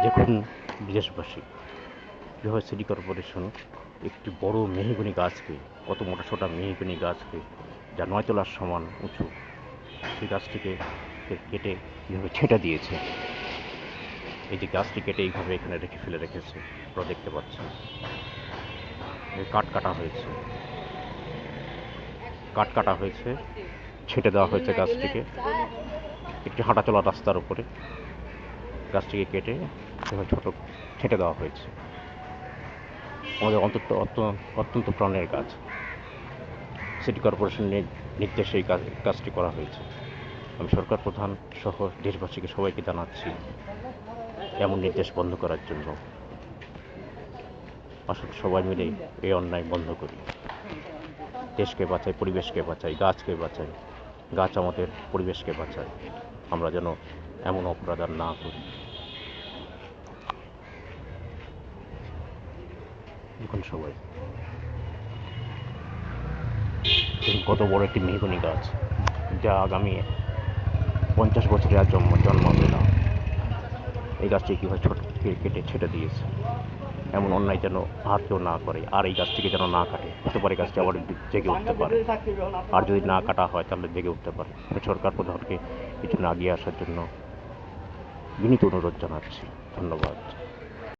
দেখুন দেশবাসী, কীভাবে সিটি কর্পোরেশন একটি বড় মেহগনি গাছকে, কত মোটাসোটা মেহগনি গাছকে, যা 9 তলার সমান উঁচু, সেই গাছটিকে কেটে কীভাবে ছেঁটে দিয়েছে। এই যে গাছটি কেটে এইভাবে এখানে ফেলে রেখেছে, আপনারা দেখতে পাচ্ছেন। কাঠ কাটা হয়েছে, ছেঁটে দেওয়া হয়েছে গাছটিকে। একটি হাঁটাচলা রাস্তার উপরে গাছটিকে কেটে ছোট ছেঁটে দেওয়া হয়েছে। আমাদের অত্যন্ত প্রাণের গাছ। সিটি কর্পোরেশনের নির্দেশে এই কাজটি করা হয়েছে। আমি সরকার প্রধান সহ দেশবাসীকে সবাইকে জানাচ্ছি এমন নির্দেশ বন্ধ করার জন্য। আসুন সবাই মিলে এই অন্যায় বন্ধ করি। দেশকে বাঁচাই, পরিবেশকে বাঁচাই, গাছকে বাঁচাই। গাছ আমাদের পরিবেশকে বাঁচায়। আমরা যেন এমন অপরাধ আর না করি। দেখুন সবাই, কত বড় একটি মেহগনি গাছ, যা আগামী 50 বছরে আর জন্মাবে না। এই গাছটি কীভাবে কেটে ছেটে দিয়েছে। এমন অন্যায় যেন আর কেউ না করে, আর এই গাছটিকে যেন না কাটে। হতে পারে গাছটি আবার জেগে উঠতে পারে, আর যদি না কাটা হয় তাহলে জেগে উঠতে পারে। সরকার প্রধানকে কিছু না এগিয়ে আসার জন্য বিনীত অনুরোধ জানাচ্ছি। ধন্যবাদ।